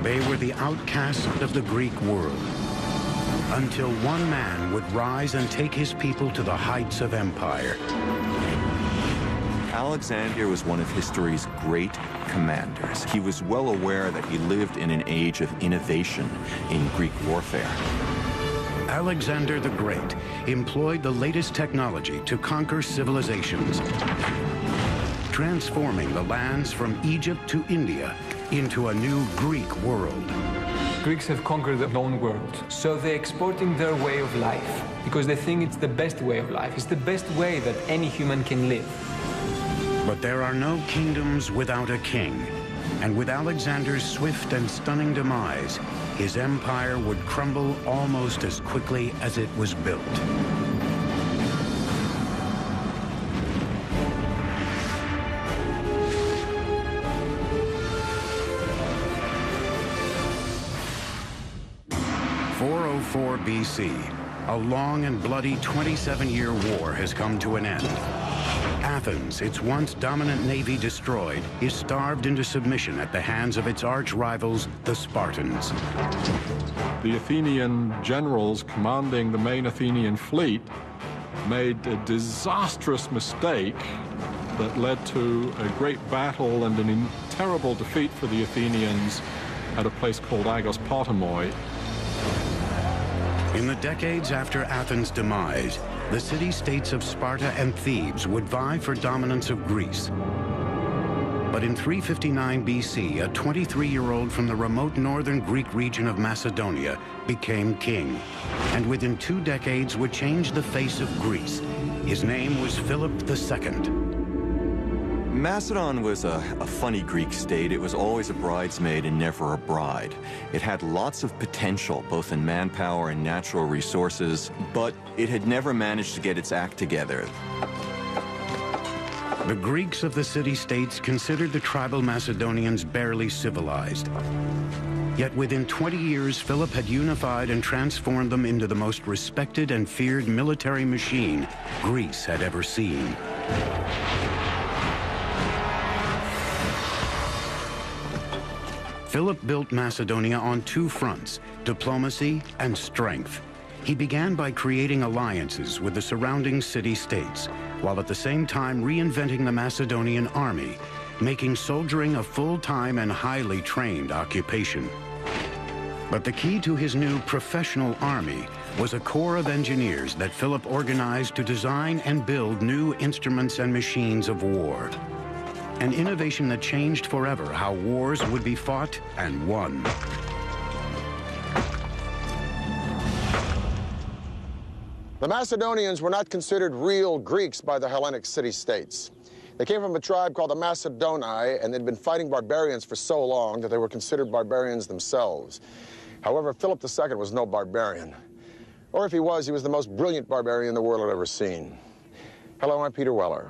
They were the outcasts of the Greek world, until one man would rise and take his people to the heights of empire. Alexander was one of history's great commanders. He was well aware that he lived in an age of innovation in Greek warfare. Alexander the Great employed the latest technology to conquer civilizations, transforming the lands from Egypt to India into a new Greek world. Greeks have conquered the known world, so they're exporting their way of life because they think it's the best way of life. It's the best way that any human can live. But there are no kingdoms without a king, and with Alexander's swift and stunning demise, his empire would crumble almost as quickly as it was built. BC, a long and bloody 27-year war has come to an end. Athens, its once dominant navy destroyed, is starved into submission at the hands of its arch-rivals, the Spartans. The Athenian generals commanding the main Athenian fleet made a disastrous mistake that led to a great battle and a terrible defeat for the Athenians at a place called Parthenon. In the decades after Athens' demise, the city-states of Sparta and Thebes would vie for dominance of Greece. But in 359 BC, a 23-year-old from the remote northern Greek region of Macedonia became king, and within 2 decades would change the face of Greece. His name was Philip II. Macedon was a funny Greek state. It was always a bridesmaid and never a bride. It had lots of potential, both in manpower and natural resources, but it had never managed to get its act together. The Greeks of the city-states considered the tribal Macedonians barely civilized. Yet within 20 years, Philip had unified and transformed them into the most respected and feared military machine Greece had ever seen. Philip built Macedonia on 2 fronts, diplomacy and strength. He began by creating alliances with the surrounding city-states, while at the same time reinventing the Macedonian army, making soldiering a full-time and highly trained occupation. But the key to his new professional army was a corps of engineers that Philip organized to design and build new instruments and machines of war. An innovation that changed forever how wars would be fought and won. The Macedonians were not considered real Greeks by the Hellenic city-states. They came from a tribe called the Macedoni, and they'd been fighting barbarians for so long that they were considered barbarians themselves. However, Philip II was no barbarian. Or if he was the most brilliant barbarian the world had ever seen. Hello, I'm Peter Weller.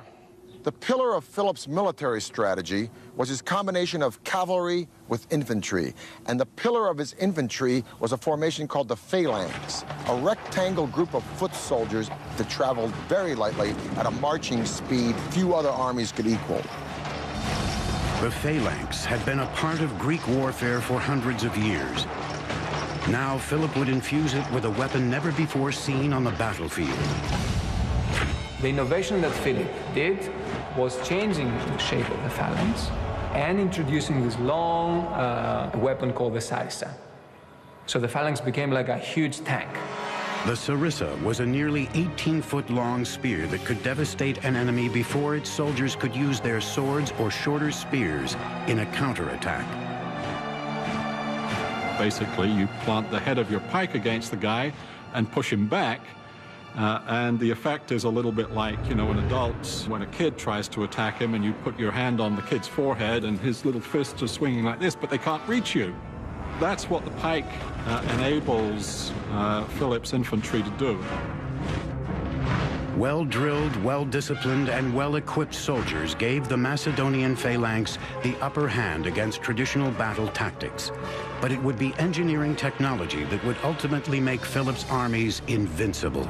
The pillar of Philip's military strategy was his combination of cavalry with infantry, and the pillar of his infantry was a formation called the phalanx, a rectangle group of foot soldiers that traveled very lightly at a marching speed few other armies could equal. The phalanx had been a part of Greek warfare for hundreds of years. Now Philip would infuse it with a weapon never before seen on the battlefield. The innovation that Philip did was changing the shape of the phalanx and introducing this long weapon called the sarissa. So the phalanx became like a huge tank. The sarissa was a nearly 18-foot-long spear that could devastate an enemy before its soldiers could use their swords or shorter spears in a counterattack. Basically, you plant the head of your pike against the guy and push him back. And the effect is a little bit like, you know, when a kid tries to attack him and you put your hand on the kid's forehead and his little fists are swinging like this, but they can't reach you. That's what the pike enables Philip's infantry to do. Well-drilled, well-disciplined, and well-equipped soldiers gave the Macedonian phalanx the upper hand against traditional battle tactics. But it would be engineering technology that would ultimately make Philip's armies invincible.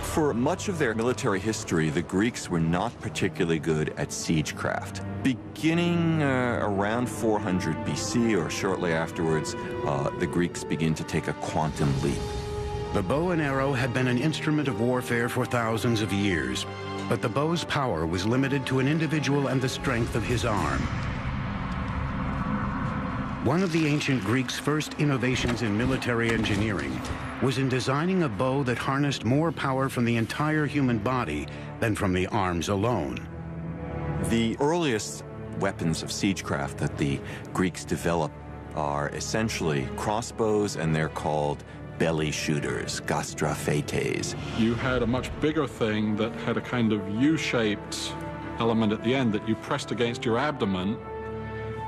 For much of their military history, the Greeks were not particularly good at siegecraft. Beginning around 400 BC or shortly afterwards, the Greeks begin to take a quantum leap. The bow and arrow had been an instrument of warfare for thousands of years, but the bow's power was limited to an individual and the strength of his arm. One of the ancient Greeks' first innovations in military engineering was in designing a bow that harnessed more power from the entire human body than from the arms alone. The earliest weapons of siegecraft that the Greeks developed are essentially crossbows, and they're called belly shooters, gastrophetes. You had a much bigger thing that had a kind of U-shaped element at the end that you pressed against your abdomen,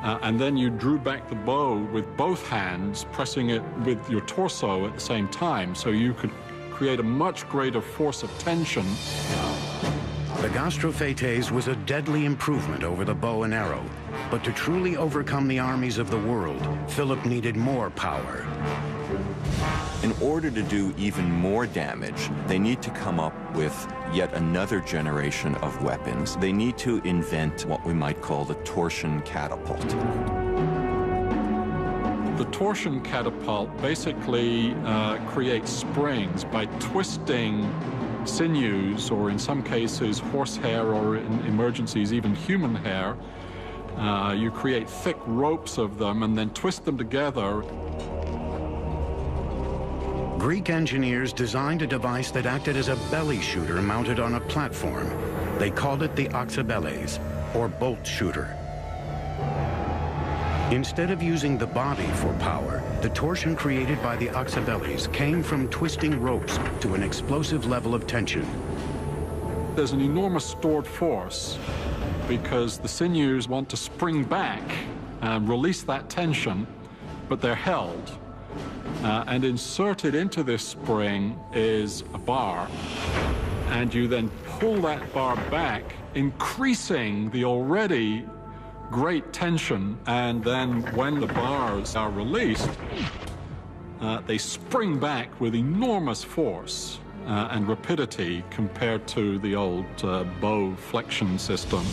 and then you drew back the bow with both hands, pressing it with your torso at the same time, so you could create a much greater force of tension. The gastrophetes was a deadly improvement over the bow and arrow, but to truly overcome the armies of the world, Philip needed more power. In order to do even more damage, they need to come up with yet another generation of weapons. They need to invent what we might call the torsion catapult. The torsion catapult basically creates springs by twisting sinews, or in some cases horsehair, or in emergencies even human hair. You create thick ropes of them and then twist them together. Greek engineers designed a device that acted as a belly shooter mounted on a platform. They called it the oxybeles, or bolt shooter. Instead of using the body for power, the torsion created by the oxybeles came from twisting ropes to an explosive level of tension. There's an enormous stored force because the sinews want to spring back and release that tension, but they're held. And inserted into this spring is a bar, and you then pull that bar back, increasing the already great tension, and then when the bars are released, they spring back with enormous force and rapidity compared to the old bow flexion system.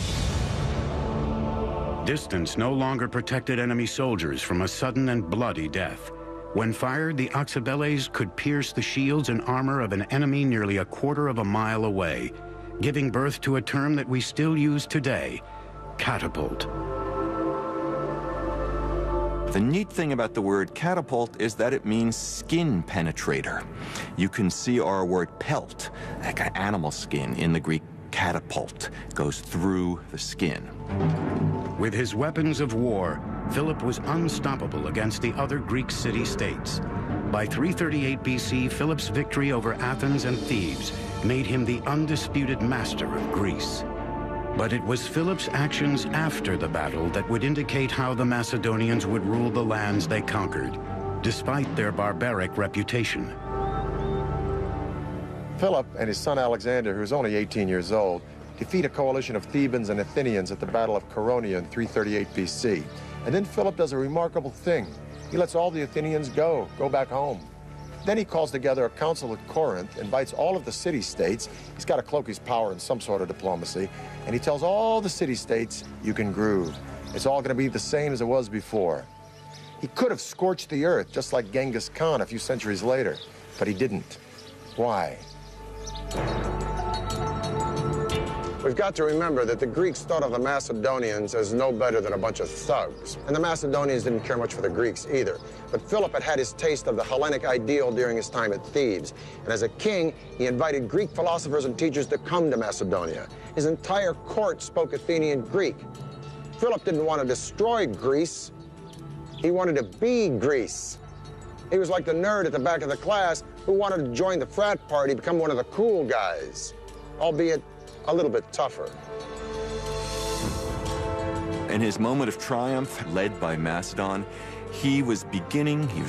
Distance no longer protected enemy soldiers from a sudden and bloody death. When fired, the oxybeles could pierce the shields and armor of an enemy nearly a quarter of a mile away, giving birth to a term that we still use today, catapult. The neat thing about the word catapult is that it means skin penetrator. You can see our word pelt, like an animal skin, in the Greek catapult, goes through the skin. With his weapons of war, Philip was unstoppable against the other Greek city-states. By 338 BC, Philip's victory over Athens and Thebes made him the undisputed master of Greece. But it was Philip's actions after the battle that would indicate how the Macedonians would rule the lands they conquered, despite their barbaric reputation. Philip and his son Alexander, who was only 18 years old, defeat a coalition of Thebans and Athenians at the Battle of Chaeronea in 338 BC. And then Philip does a remarkable thing. He lets all the Athenians go back home. Then he calls together a council at Corinth, invites all of the city-states. He's got to cloak his power in some sort of diplomacy. And he tells all the city-states, you can groove. It's all going to be the same as it was before. He could have scorched the earth, just like Genghis Khan a few centuries later, but he didn't. Why? We've got to remember that the Greeks thought of the Macedonians as no better than a bunch of thugs. And the Macedonians didn't care much for the Greeks either. But Philip had had his taste of the Hellenic ideal during his time at Thebes. And as a king, he invited Greek philosophers and teachers to come to Macedonia. His entire court spoke Athenian Greek. Philip didn't want to destroy Greece. He wanted to be Greece. He was like the nerd at the back of the class who wanted to join the frat party, become one of the cool guys, albeit a little bit tougher. In his moment of triumph, led by Macedon, he was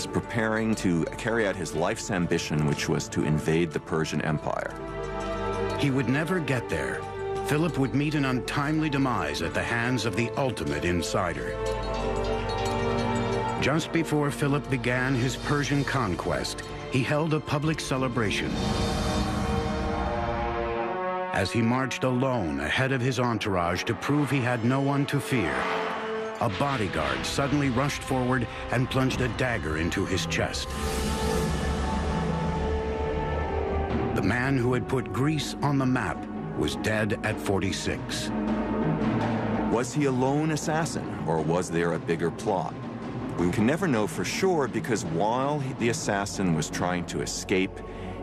preparing to carry out his life's ambition, which was to invade the Persian Empire. He would never get there. Philip would meet an untimely demise at the hands of the ultimate insider. Just before Philip began his Persian conquest, he held a public celebration. as he marched alone ahead of his entourage to prove he had no one to fear. A bodyguard suddenly rushed forward and plunged a dagger into his chest. The man who had put Greece on the map was dead at 46. Was he a lone assassin, or was there a bigger plot? We can never know for sure, because while the assassin was trying to escape,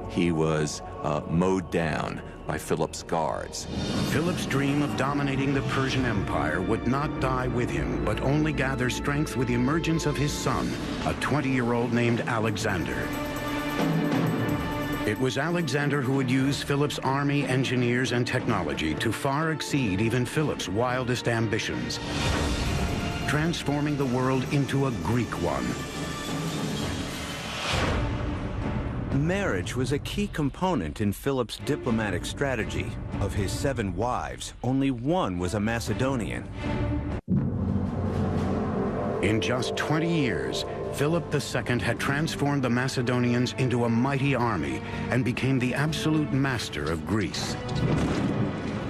he was mowed down by Philip's guards. Philip's dream of dominating the Persian Empire would not die with him, but only gather strength with the emergence of his son, a 20-year-old named Alexander. It was Alexander who would use Philip's army, engineers, and technology to far exceed even Philip's wildest ambitions, transforming the world into a Greek one. Marriage was a key component in Philip's diplomatic strategy. Of his 7 wives, only one was a Macedonian. In just 20 years, Philip II had transformed the Macedonians into a mighty army and became the absolute master of Greece.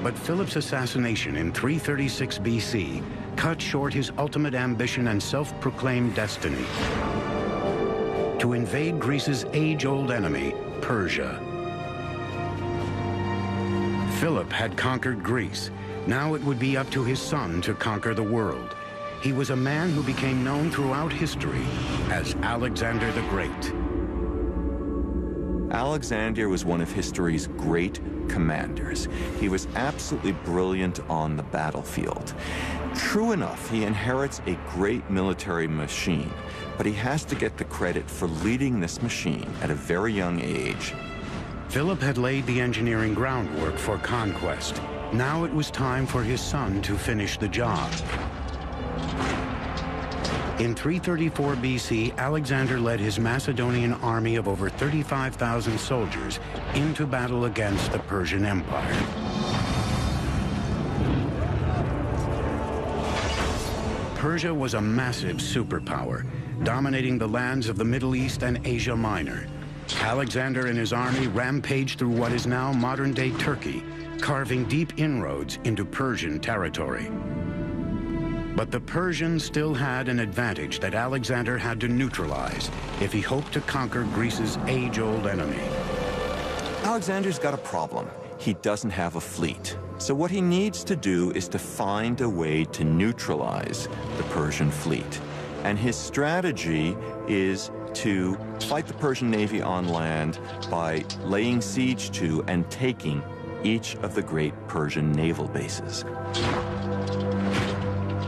But Philip's assassination in 336 BC cut short his ultimate ambition and self-proclaimed destiny: to invade Greece's age-old enemy, Persia. Philip had conquered Greece. Now it would be up to his son to conquer the world. He was a man who became known throughout history as Alexander the Great. Alexander was one of history's great commanders. He was absolutely brilliant on the battlefield. True enough, he inherits a great military machine, but he has to get the credit for leading this machine at a very young age. Philip had laid the engineering groundwork for conquest. Now it was time for his son to finish the job. In 334 BC, Alexander led his Macedonian army of over 35,000 soldiers into battle against the Persian Empire. Persia was a massive superpower, dominating the lands of the Middle East and Asia Minor. Alexander and his army rampaged through what is now modern-day Turkey, carving deep inroads into Persian territory. But the Persians still had an advantage that Alexander had to neutralize if he hoped to conquer Greece's age-old enemy. Alexander's got a problem. He doesn't have a fleet. So what he needs to do is to find a way to neutralize the Persian fleet. And his strategy is to fight the Persian navy on land by laying siege to and taking each of the great Persian naval bases.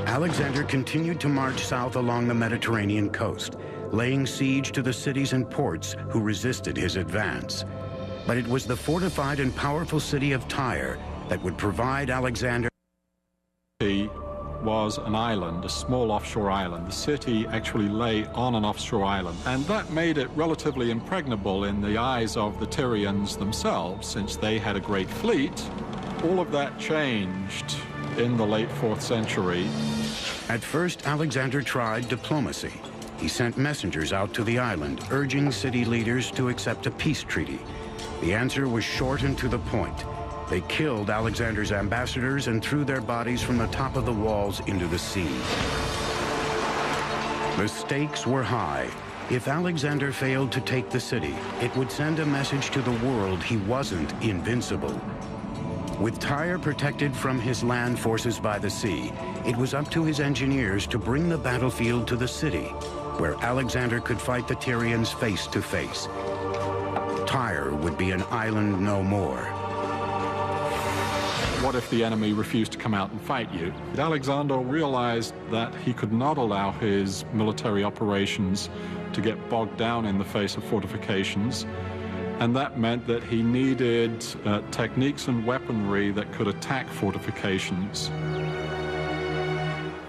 Alexander continued to march south along the Mediterranean coast, laying siege to the cities and ports who resisted his advance. But it was the fortified and powerful city of Tyre that would provide Alexander. He was an island, a small offshore island. The city actually lay on an offshore island, and that made it relatively impregnable in the eyes of the Tyrians themselves, since they had a great fleet. All of that changed in the late 4th century. At first, Alexander tried diplomacy. He sent messengers out to the island, urging city leaders to accept a peace treaty. The answer was short and to the point. They killed Alexander's ambassadors and threw their bodies from the top of the walls into the sea. The stakes were high. If Alexander failed to take the city, it would send a message to the world he wasn't invincible. With Tyre protected from his land forces by the sea, it was up to his engineers to bring the battlefield to the city, where Alexander could fight the Tyrians face to face. Tyre would be an island no more. What if the enemy refused to come out and fight you? Alexander realized that he could not allow his military operations to get bogged down in the face of fortifications, and that meant that he needed techniques and weaponry that could attack fortifications.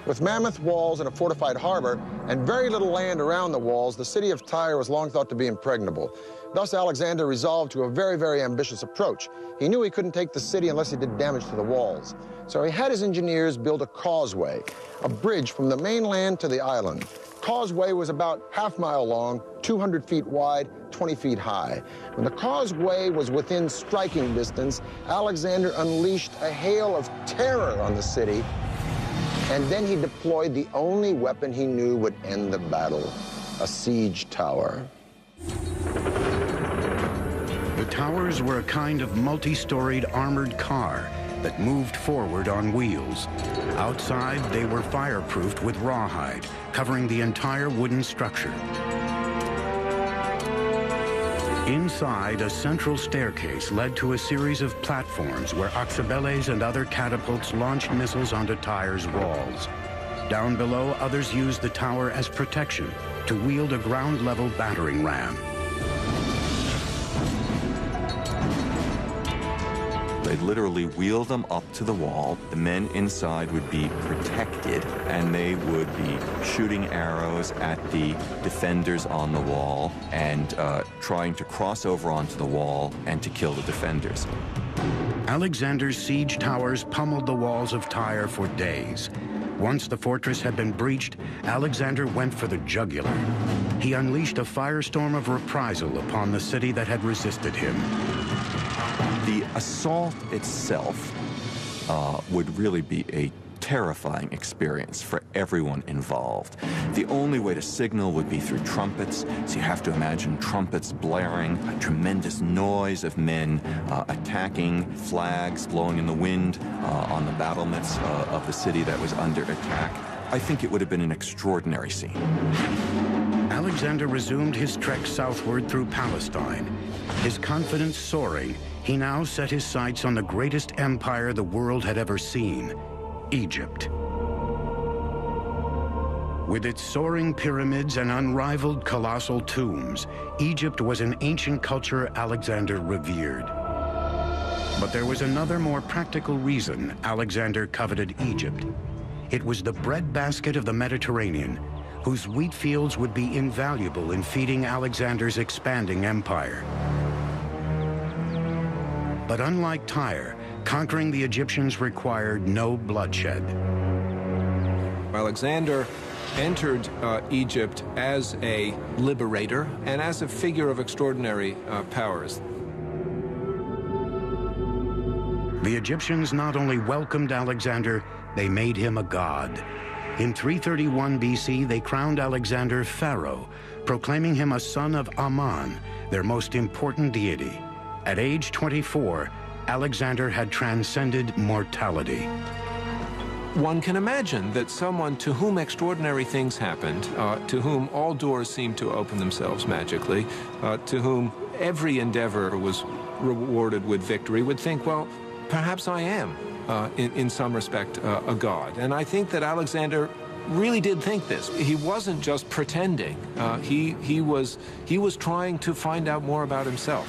With mammoth walls and a fortified harbor and very little land around the walls, the city of Tyre was long thought to be impregnable. Thus, Alexander resolved to a very, very ambitious approach. He knew he couldn't take the city unless he did damage to the walls. So he had his engineers build a causeway, a bridge from the mainland to the island. causeway was about half-mile long, 200 feet wide, 20 feet high. When the causeway was within striking distance, Alexander unleashed a hail of terror on the city, and then he deployed the only weapon he knew would end the battle, a siege tower. The towers were a kind of multi-storied armored car that moved forward on wheels. Outside, they were fireproofed with rawhide, covering the entire wooden structure. Inside, a central staircase led to a series of platforms where oxabeles and other catapults launched missiles onto Tyre's walls. Down below, others used the tower as protection to wield a ground-level battering ram. They'd literally wheel them up to the wall. The men inside would be protected, and they would be shooting arrows at the defenders on the wall and trying to cross over onto the wall and to kill the defenders. Alexander's siege towers pummeled the walls of Tyre for days. Once the fortress had been breached, Alexander went for the jugular. He unleashed a firestorm of reprisal upon the city that had resisted him. The assault itself would really be a terrifying experience for everyone involved. The only way to signal would be through trumpets, so you have to imagine trumpets blaring, a tremendous noise of men attacking, flags blowing in the wind on the battlements of the city that was under attack. I think it would have been an extraordinary scene. Alexander resumed his trek southward through Palestine. His confidence soaring, he now set his sights on the greatest empire the world had ever seen, Egypt. With its soaring pyramids and unrivaled colossal tombs, Egypt was an ancient culture Alexander revered. But there was another more practical reason Alexander coveted Egypt. It was the breadbasket of the Mediterranean, whose wheat fields would be invaluable in feeding Alexander's expanding empire. But unlike Tyre, conquering the Egyptians required no bloodshed. Alexander entered Egypt as a liberator and as a figure of extraordinary powers. The Egyptians not only welcomed Alexander, they made him a god. In 331 BC, they crowned Alexander pharaoh, proclaiming him a son of Ammon, their most important deity. At age 24, Alexander had transcended mortality. One can imagine that someone to whom extraordinary things happened, to whom all doors seemed to open themselves magically, to whom every endeavor was rewarded with victory, would think, well, perhaps I am, in some respect, a god. And I think that Alexander really did think this. He wasn't just pretending. He was trying to find out more about himself.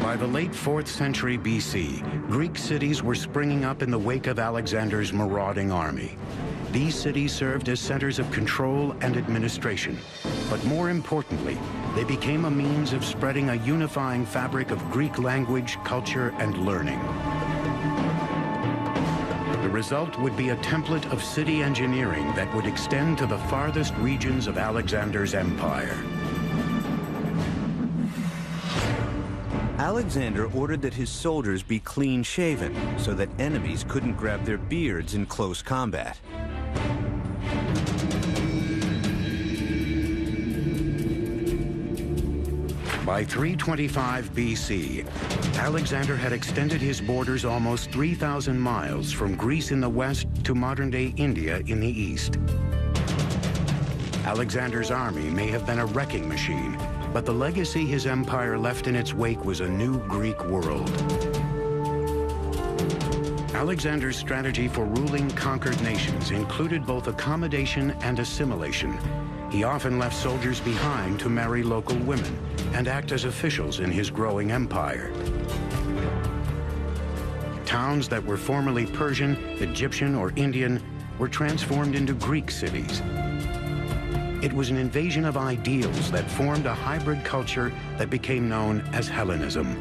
By the late 4th century BC, Greek cities were springing up in the wake of Alexander's marauding army. These cities served as centers of control and administration, but more importantly, they became a means of spreading a unifying fabric of Greek language, culture, and learning. The result would be a template of city engineering that would extend to the farthest regions of Alexander's empire. Alexander ordered that his soldiers be clean-shaven so that enemies couldn't grab their beards in close combat. By 325 BC, Alexander had extended his borders almost 3,000 miles from Greece in the west to modern-day India in the east. Alexander's army may have been a wrecking machine, but the legacy his empire left in its wake was a new Greek world. Alexander's strategy for ruling conquered nations included both accommodation and assimilation. He often left soldiers behind to marry local women and act as officials in his growing empire. Towns that were formerly Persian, Egyptian, or Indian were transformed into Greek cities. It was an invasion of ideals that formed a hybrid culture that became known as Hellenism.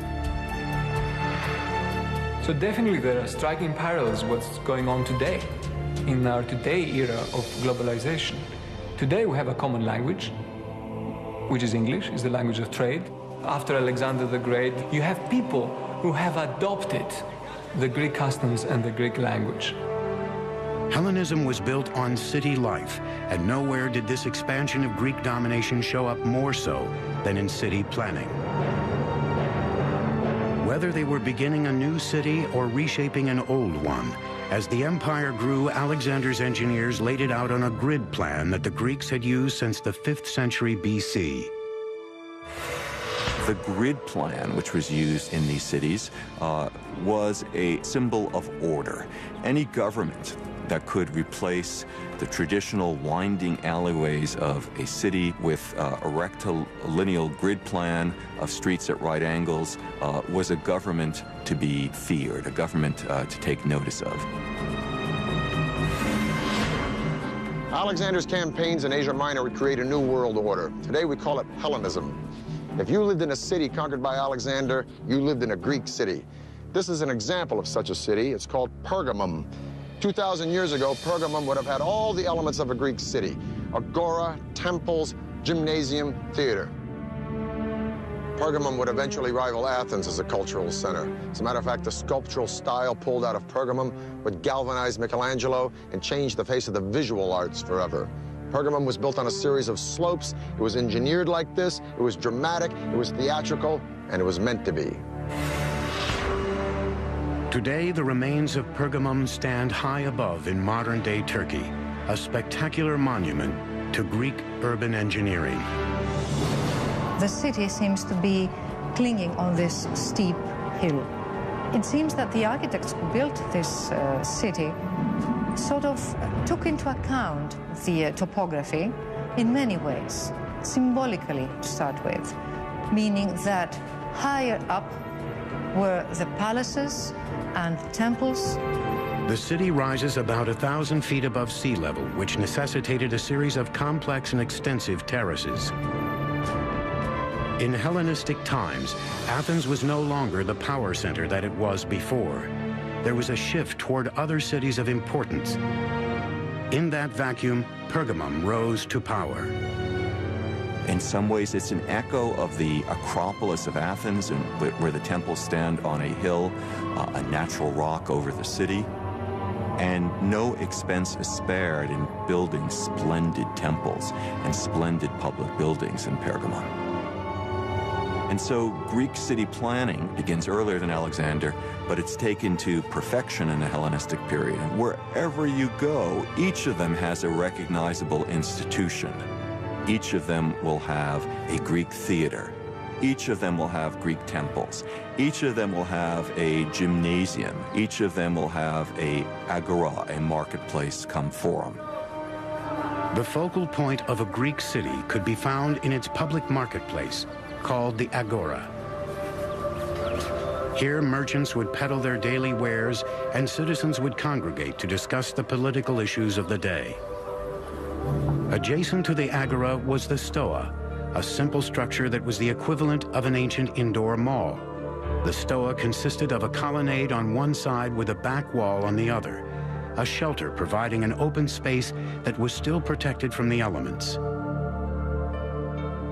So definitely there are striking parallels with what's going on today, in our today era of globalization. Today we have a common language, which is English, is the language of trade. After Alexander the Great, you have people who have adopted the Greek customs and the Greek language. Hellenism was built on city life, and nowhere did this expansion of Greek domination show up more so than in city planning. Whether they were beginning a new city or reshaping an old one, as the empire grew, Alexander's engineers laid it out on a grid plan that the Greeks had used since the 5th century BC. The grid plan, which was used in these cities, was a symbol of order. Any government that could replace the traditional winding alleyways of a city with a rectilineal grid plan of streets at right angles was a government to be feared, a government to take notice of. Alexander's campaigns in Asia Minor would create a new world order. Today we call it Hellenism. If you lived in a city conquered by Alexander, you lived in a Greek city. This is an example of such a city. It's called Pergamum. 2,000 years ago, Pergamum would have had all the elements of a Greek city: agora, temples, gymnasium, theater. Pergamum would eventually rival Athens as a cultural center. As a matter of fact, the sculptural style pulled out of Pergamum would galvanize Michelangelo and change the face of the visual arts forever. Pergamum was built on a series of slopes. It was engineered like this. It was dramatic, it was theatrical, and it was meant to be. Today, the remains of Pergamum stand high above in modern-day Turkey, a spectacular monument to Greek urban engineering. The city seems to be clinging on this steep hill. It seems that the architects who built this city sort of took into account the topography in many ways, symbolically to start with, meaning that higher up were the palaces and temples. The city rises about 1,000 feet above sea level, which necessitated a series of complex and extensive terraces. In Hellenistic times, Athens was no longer the power center that it was before. There was a shift toward other cities of importance. In that vacuum, Pergamum rose to power. In some ways, it's an echo of the Acropolis of Athens, and where the temples stand on a hill, a natural rock over the city. And no expense is spared in building splendid temples and splendid public buildings in Pergamum. And so Greek city planning begins earlier than Alexander, but it's taken to perfection in the Hellenistic period. And wherever you go, each of them has a recognizable institution. Each of them will have a Greek theater. Each of them will have Greek temples. Each of them will have a gymnasium. Each of them will have a agora, a marketplace come forum. The focal point of a Greek city could be found in its public marketplace, called the agora. Here, merchants would peddle their daily wares, and citizens would congregate to discuss the political issues of the day. Adjacent to the agora was the stoa, a simple structure that was the equivalent of an ancient indoor mall. The stoa consisted of a colonnade on one side with a back wall on the other, a shelter providing an open space that was still protected from the elements.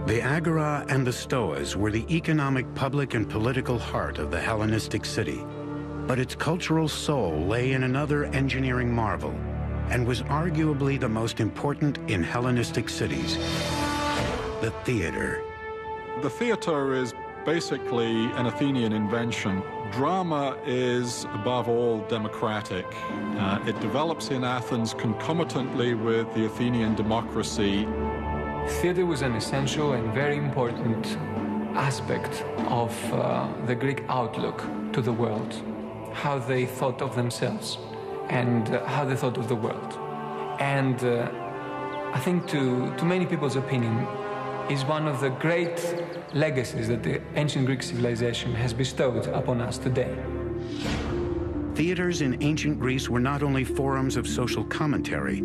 The agora and the stoas were the economic, public, and political heart of the Hellenistic city, but its cultural soul lay in another engineering marvel, and was arguably the most important in Hellenistic cities: the theater. The theater is basically an Athenian invention. Drama is, above all, democratic. It develops in Athens concomitantly with the Athenian democracy. Theater was an essential and very important aspect of the Greek outlook to the world, how they thought of themselves and how they thought of the world. And I think to many people's opinion, is one of the great legacies that the ancient Greek civilization has bestowed upon us today. Theaters in ancient Greece were not only forums of social commentary,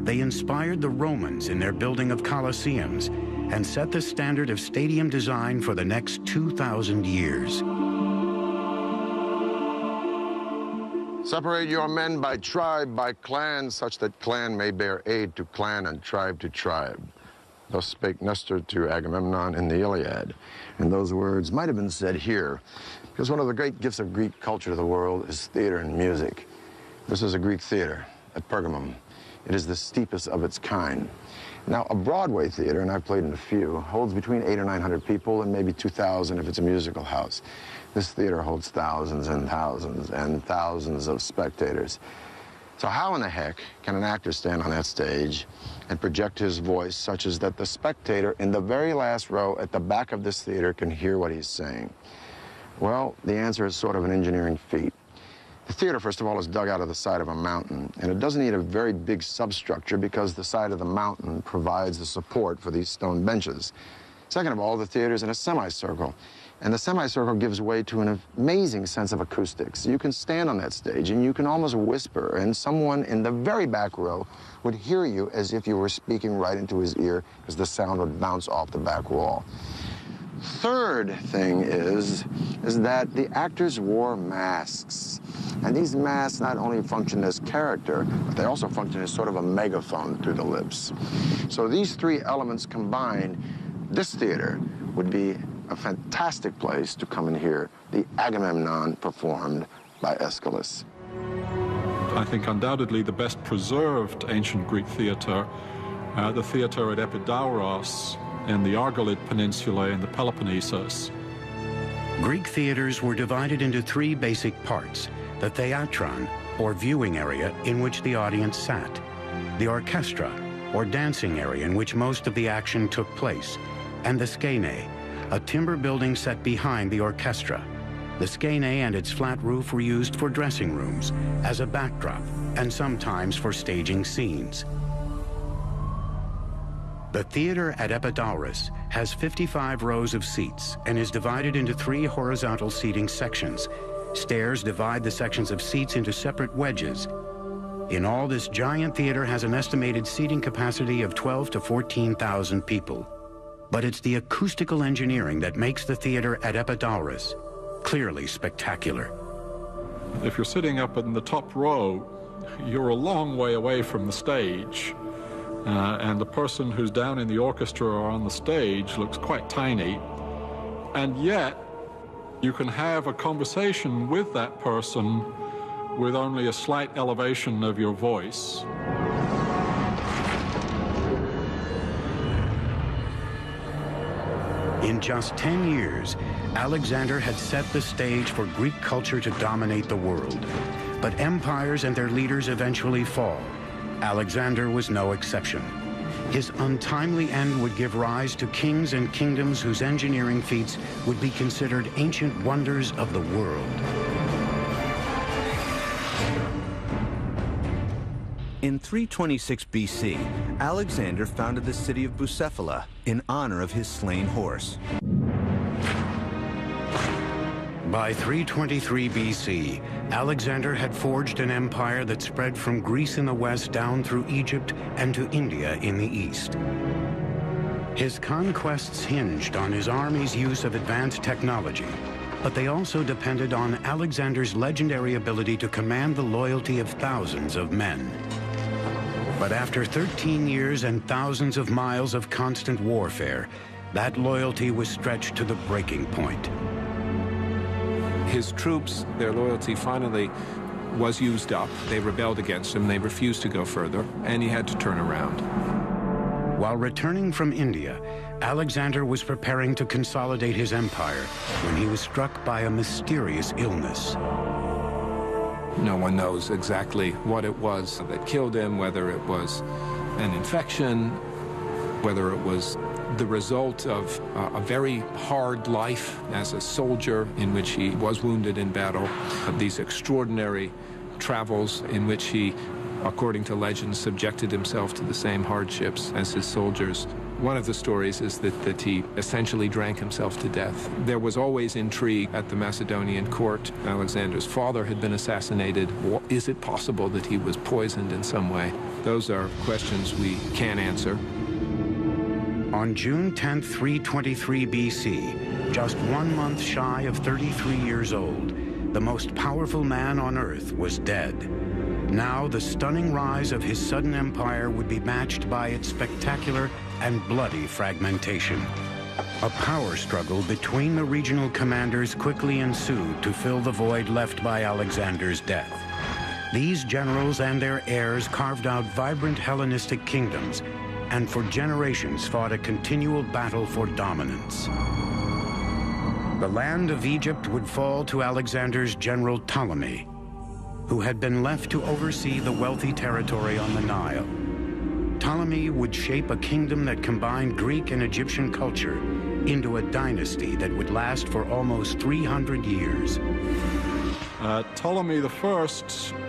they inspired the Romans in their building of colosseums and set the standard of stadium design for the next 2,000 years. Separate your men by tribe, by clan, such that clan may bear aid to clan and tribe to tribe. Thus spake Nestor to Agamemnon in the Iliad. And those words might have been said here, because one of the great gifts of Greek culture to the world is theater and music. This is a Greek theater at Pergamum. It is the steepest of its kind. Now, a Broadway theater, and I've played in a few, holds between 800 or 900 people and maybe 2,000 if it's a musical house. This theater holds thousands and thousands and thousands of spectators. So how in the heck can an actor stand on that stage and project his voice such as that the spectator in the very last row at the back of this theater can hear what he's saying? Well, the answer is sort of an engineering feat. The theater, first of all, is dug out of the side of a mountain, and it doesn't need a very big substructure because the side of the mountain provides the support for these stone benches. Second of all, the theater is in a semicircle, and the semicircle gives way to an amazing sense of acoustics. You can stand on that stage, and you can almost whisper, and someone in the very back row would hear you as if you were speaking right into his ear because the sound would bounce off the back wall. Third thing is that the actors wore masks. And these masks not only function as character, but they also function as sort of a megaphone through the lips. So these three elements combined, this theater would be a fantastic place to come and hear the Agamemnon performed by Aeschylus. I think undoubtedly the best preserved ancient Greek theater, the theater at Epidauros in the Argolid Peninsula in the Peloponnesus. Greek theaters were divided into three basic parts: the theatron, or viewing area in which the audience sat; the orchestra, or dancing area in which most of the action took place; and the skene, a timber building set behind the orchestra. The skene and its flat roof were used for dressing rooms, as a backdrop, and sometimes for staging scenes. The theater at Epidauros has 55 rows of seats and is divided into three horizontal seating sections. Stairs divide the sections of seats into separate wedges. In all, this giant theater has an estimated seating capacity of 12,000 to 14,000 people. But it's the acoustical engineering that makes the theater at Epidauros clearly spectacular. If you're sitting up in the top row, you're a long way away from the stage. And the person who's down in the orchestra or on the stage looks quite tiny. And yet, you can have a conversation with that person with only a slight elevation of your voice. In just 10 years, Alexander had set the stage for Greek culture to dominate the world. But empires and their leaders eventually fall. Alexander was no exception. His untimely end would give rise to kings and kingdoms whose engineering feats would be considered ancient wonders of the world. In 326 BC, Alexander founded the city of Bucephala in honor of his slain horse. By 323 BC, Alexander had forged an empire that spread from Greece in the west down through Egypt and to India in the east. His conquests hinged on his army's use of advanced technology, but they also depended on Alexander's legendary ability to command the loyalty of thousands of men. But after 13 years and thousands of miles of constant warfare, that loyalty was stretched to the breaking point. His troops, their loyalty finally was used up. They rebelled against him. They refused to go further, and he had to turn around. While returning from India, Alexander was preparing to consolidate his empire when he was struck by a mysterious illness. No one knows exactly what it was that killed him, whether it was an infection, whether it was the result of a very hard life as a soldier in which he was wounded in battle, of these extraordinary travels in which he, according to legend, subjected himself to the same hardships as his soldiers. One of the stories is that he essentially drank himself to death. There was always intrigue at the Macedonian court. Alexander's father had been assassinated. Is it possible that he was poisoned in some way? Those are questions we can't answer. On June 10, 323 BC, just 1 month shy of 33 years old, the most powerful man on Earth, was dead. Now the stunning rise of his sudden empire would be matched by its spectacular and bloody fragmentation. A power struggle between the regional commanders quickly ensued to fill the void left by Alexander's death. These generals and their heirs carved out vibrant Hellenistic kingdoms and for generations fought a continual battle for dominance. The land of Egypt would fall to Alexander's general Ptolemy, who had been left to oversee the wealthy territory on the Nile. Ptolemy would shape a kingdom that combined Greek and Egyptian culture into a dynasty that would last for almost 300 years. Ptolemy I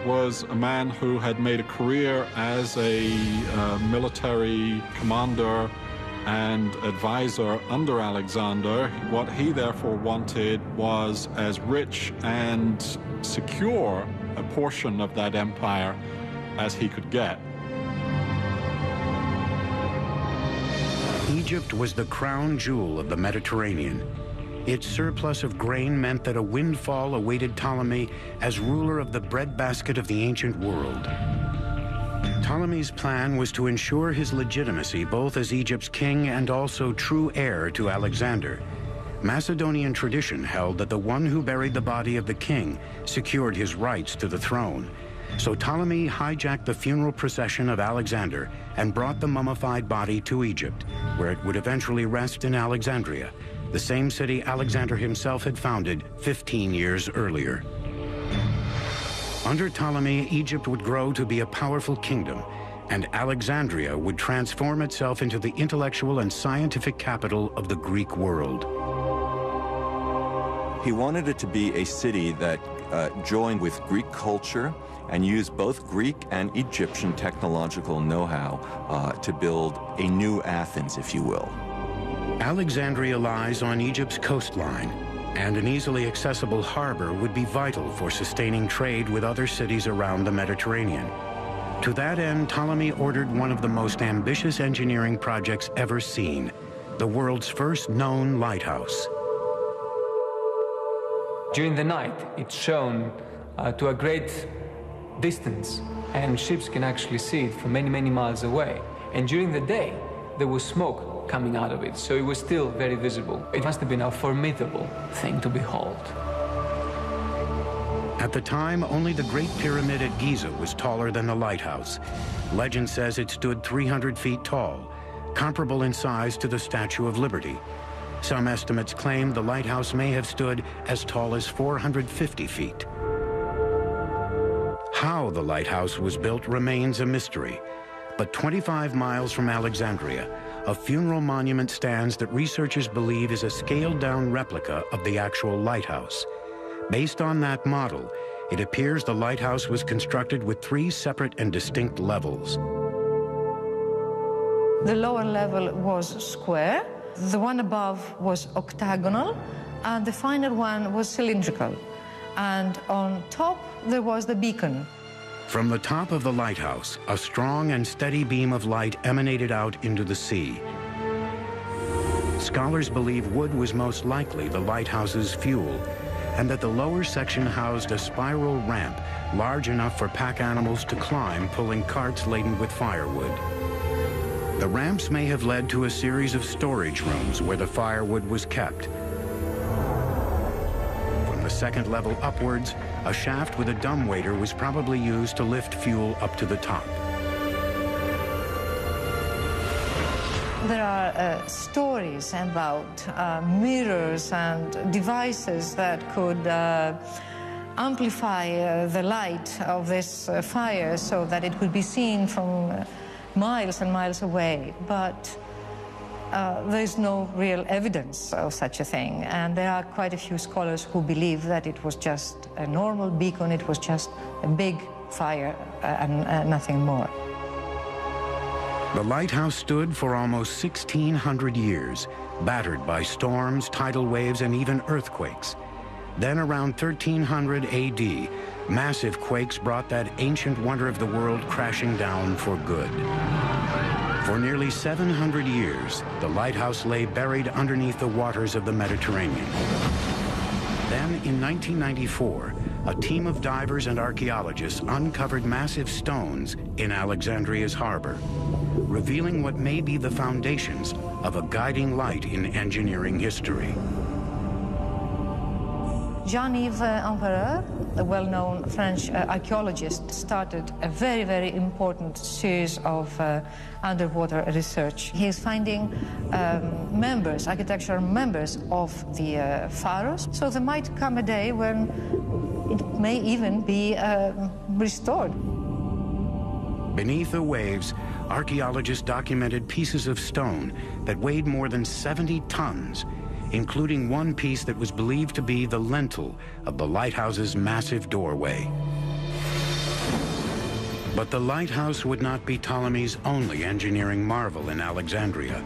was a man who had made a career as a military commander and advisor under Alexander. What he therefore wanted was as rich and secure a portion of that empire as he could get. Egypt was the crown jewel of the Mediterranean. Its surplus of grain meant that a windfall awaited Ptolemy as ruler of the breadbasket of the ancient world. Ptolemy's plan was to ensure his legitimacy both as Egypt's king and also true heir to Alexander. Macedonian tradition held that the one who buried the body of the king secured his rights to the throne. So Ptolemy hijacked the funeral procession of Alexander and brought the mummified body to Egypt, where it would eventually rest in Alexandria, the same city Alexander himself had founded 15 years earlier. Under Ptolemy, Egypt would grow to be a powerful kingdom, and Alexandria would transform itself into the intellectual and scientific capital of the Greek world. He wanted it to be a city that joined with Greek culture and used both Greek and Egyptian technological know-how to build a new Athens, if you will. Alexandria lies on Egypt's coastline, and an easily accessible harbor would be vital for sustaining trade with other cities around the Mediterranean. To that end, Ptolemy ordered one of the most ambitious engineering projects ever seen, the world's first known lighthouse. During the night, it's shown to a great distance, and ships can actually see it from many, many miles away. And during the day, there was smoke coming out of it, so it was still very visible. It must have been a formidable thing to behold. At the time, only the Great Pyramid at Giza was taller than the lighthouse. Legend says it stood 300 feet tall, comparable in size to the Statue of Liberty. Some estimates claim the lighthouse may have stood as tall as 450 feet. How the lighthouse was built remains a mystery, but 25 miles from Alexandria, a funeral monument stands that researchers believe is a scaled-down replica of the actual lighthouse. Based on that model, it appears the lighthouse was constructed with 3 separate and distinct levels. The lower level was square, the one above was octagonal, and the final one was cylindrical. And on top, there was the beacon. From the top of the lighthouse, a strong and steady beam of light emanated out into the sea. Scholars believe wood was most likely the lighthouse's fuel, and that the lower section housed a spiral ramp large enough for pack animals to climb, pulling carts laden with firewood. The ramps may have led to a series of storage rooms where the firewood was kept. From the second level upwards, a shaft with a dumbwaiter was probably used to lift fuel up to the top. There are stories about mirrors and devices that could amplify the light of this fire so that it could be seen from miles and miles away, but there's no real evidence of such a thing, and there are quite a few scholars who believe that it was just a normal beacon, it was just a big fire and nothing more. The lighthouse stood for almost 1,600 years, battered by storms, tidal waves, and even earthquakes. Then around 1300 AD, massive quakes brought that ancient wonder of the world crashing down for good. For nearly 700 years, the lighthouse lay buried underneath the waters of the Mediterranean. Then, in 1994, a team of divers and archaeologists uncovered massive stones in Alexandria's harbor, revealing what may be the foundations of a guiding light in engineering history. Jean-Yves Empereur, a well-known French archaeologist, started a very, very important series of underwater research. He is finding members, architectural members of the pharaohs, so there might come a day when it may even be restored. Beneath the waves, archaeologists documented pieces of stone that weighed more than 70 tons, including one piece that was believed to be the lintel of the lighthouse's massive doorway. But the lighthouse would not be Ptolemy's only engineering marvel in Alexandria.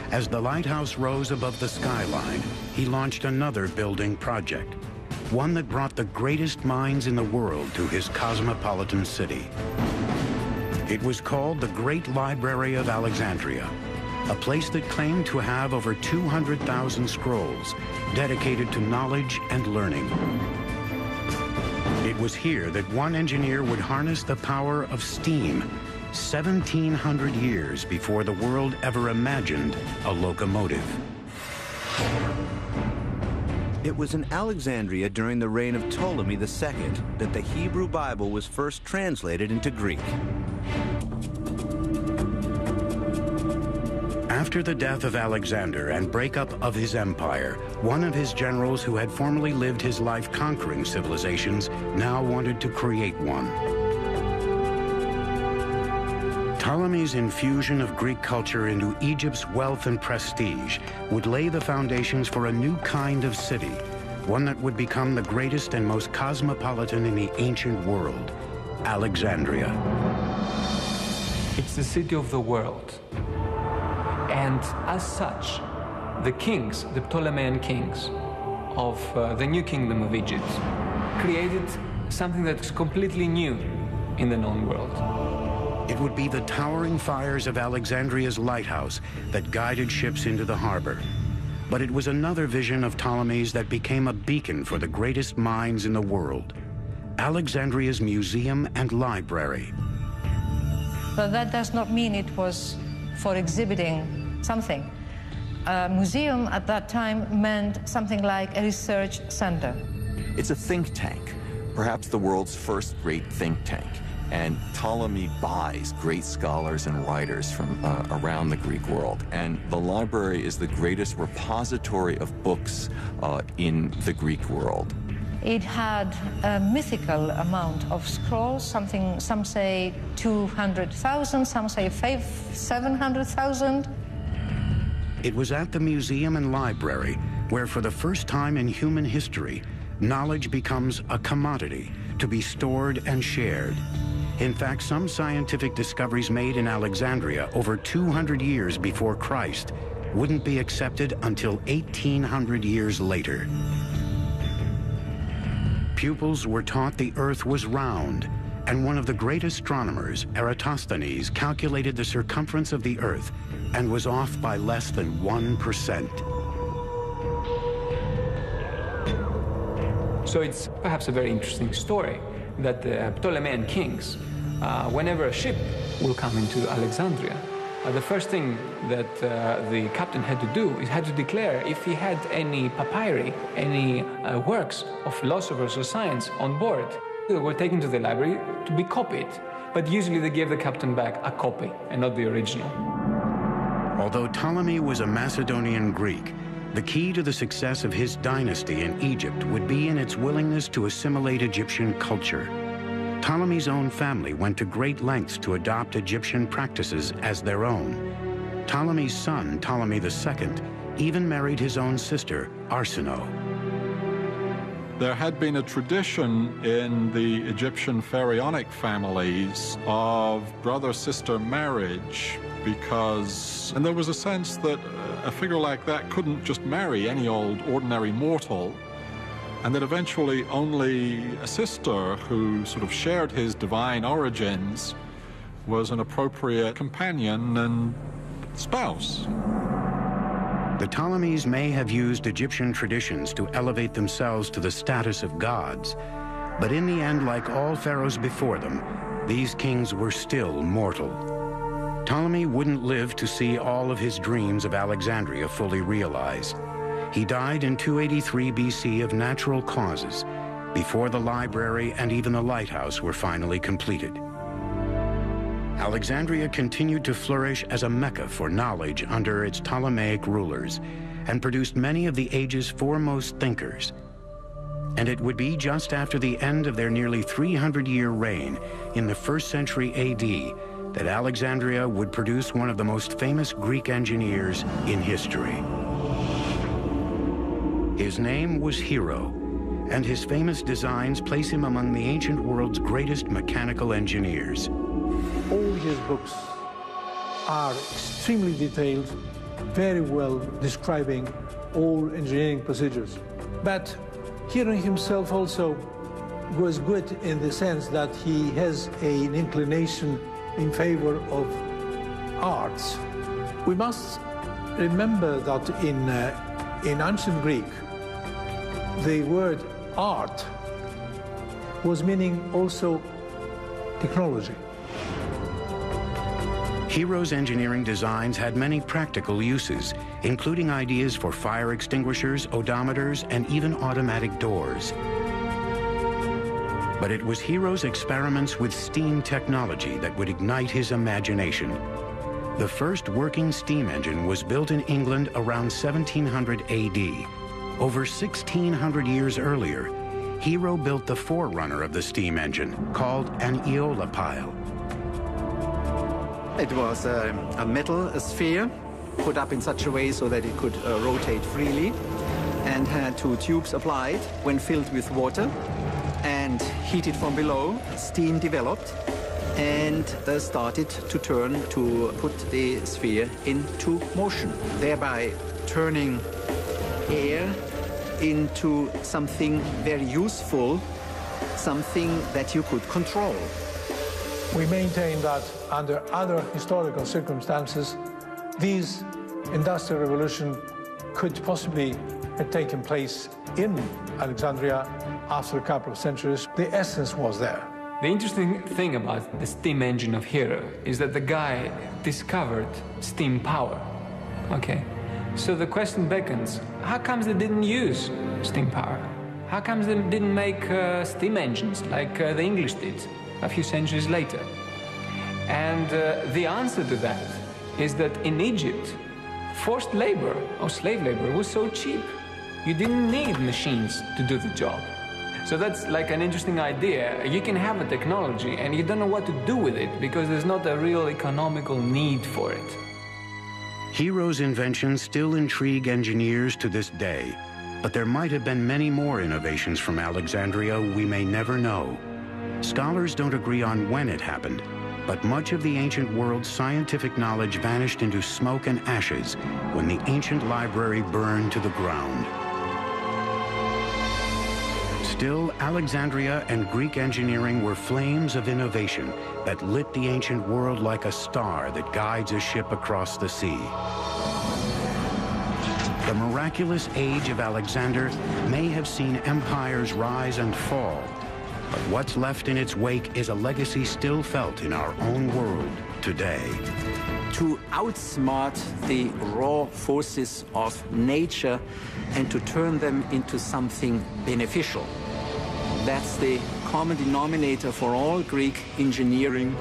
As the lighthouse rose above the skyline, he launched another building project, one that brought the greatest minds in the world to his cosmopolitan city. It was called the Great Library of Alexandria, a place that claimed to have over 200,000 scrolls dedicated to knowledge and learning. It was here that one engineer would harness the power of steam 1,700 years before the world ever imagined a locomotive. It was in Alexandria during the reign of Ptolemy II that the Hebrew Bible was first translated into Greek. After the death of Alexander and breakup of his empire, one of his generals who had formerly lived his life conquering civilizations now wanted to create one. Ptolemy's infusion of Greek culture into Egypt's wealth and prestige would lay the foundations for a new kind of city, one that would become the greatest and most cosmopolitan in the ancient world, Alexandria. It's the city of the world. And as such, the kings, the Ptolemean kings of the new kingdom of Egypt, created something that's completely new in the known world. It would be the towering fires of Alexandria's lighthouse that guided ships into the harbor. But it was another vision of Ptolemy's that became a beacon for the greatest minds in the world, Alexandria's museum and library. But that does not mean it was for exhibiting something. A museum at that time meant something like a research center. It's a think tank, perhaps the world's first great think tank. And Ptolemy buys great scholars and writers from around the Greek world. And the library is the greatest repository of books in the Greek world. It had a mythical amount of scrolls, something, some say 200,000, some say 700,000. It was at the museum and library where, for the first time in human history, knowledge becomes a commodity to be stored and shared. In fact, some scientific discoveries made in Alexandria over 200 years before Christ wouldn't be accepted until 1,800 years later. Pupils were taught the Earth was round, and one of the great astronomers, Eratosthenes, calculated the circumference of the Earth and was off by less than 1%. So it's perhaps a very interesting story that the Ptolemean kings, whenever a ship will come into Alexandria, the first thing that the captain had to do is had to declare if he had any papyri, any works of philosophers or science on board. They were taken to the library to be copied, but usually they gave the captain back a copy and not the original. Although Ptolemy was a Macedonian Greek, the key to the success of his dynasty in Egypt would be in its willingness to assimilate Egyptian culture. Ptolemy's own family went to great lengths to adopt Egyptian practices as their own. Ptolemy's son, Ptolemy II, even married his own sister, Arsinoe. There had been a tradition in the Egyptian pharaonic families of brother-sister marriage and there was a sense that a figure like that couldn't just marry any old ordinary mortal, and that eventually only a sister who sort of shared his divine origins was an appropriate companion and spouse. The Ptolemies may have used Egyptian traditions to elevate themselves to the status of gods, but in the end, like all pharaohs before them, these kings were still mortal. Ptolemy wouldn't live to see all of his dreams of Alexandria fully realized. He died in 283 BC of natural causes, before the library and even the lighthouse were finally completed. Alexandria continued to flourish as a mecca for knowledge under its Ptolemaic rulers and produced many of the age's foremost thinkers. And it would be just after the end of their nearly 300-year reign in the 1st century AD that Alexandria would produce one of the most famous Greek engineers in history. His name was Hero, and his famous designs place him among the ancient world's greatest mechanical engineers. All his books are extremely detailed, very well describing all engineering procedures. But Hero himself also was good in the sense that he has an inclination in favor of arts. We must remember that in ancient Greek, the word art was meaning also technology. Hero's engineering designs had many practical uses, including ideas for fire extinguishers, odometers, and even automatic doors. But it was Hero's experiments with steam technology that would ignite his imagination. The first working steam engine was built in England around 1700 AD. Over 1,600 years earlier, Hero built the forerunner of the steam engine, called an Aeola pile. It was a metal sphere put up in such a way so that it could rotate freely and had 2 tubes applied. When filled with water and heated from below, steam developed and started to turn to put the sphere into motion, thereby turning air into something very useful, something that you could control. We maintain that under other historical circumstances, this industrial revolution could possibly have taken place in Alexandria after a couple of centuries. The essence was there. The interesting thing about the steam engine of Hero is that the guy discovered steam power, okay? So the question beckons, how comes they didn't use steam power? How comes they didn't make steam engines like the English did a few centuries later? And the answer to that is that in Egypt, forced labor or slave labor was so cheap. You didn't need machines to do the job. So that's like an interesting idea. You can have a technology and you don't know what to do with it because there's not a real economical need for it. Hero's inventions still intrigue engineers to this day, but there might have been many more innovations from Alexandria we may never know. Scholars don't agree on when it happened, but much of the ancient world's scientific knowledge vanished into smoke and ashes when the ancient library burned to the ground. Still, Alexandria and Greek engineering were flames of innovation that lit the ancient world like a star that guides a ship across the sea. The miraculous age of Alexander may have seen empires rise and fall, but what's left in its wake is a legacy still felt in our own world today. To outsmart the raw forces of nature and to turn them into something beneficial. That's the common denominator for all Greek engineering.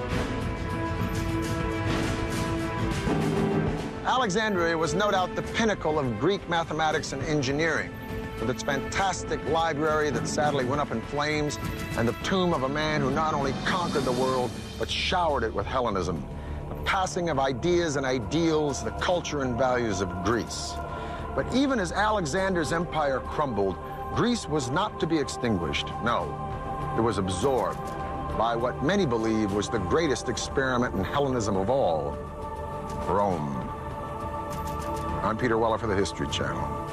Alexandria was no doubt the pinnacle of Greek mathematics and engineering, with its fantastic library that sadly went up in flames and the tomb of a man who not only conquered the world, but showered it with Hellenism, the passing of ideas and ideals, the culture and values of Greece. But even as Alexander's empire crumbled, Greece was not to be extinguished. No, it was absorbed by what many believe was the greatest experiment in Hellenism of all, Rome. I'm Peter Weller for the History Channel.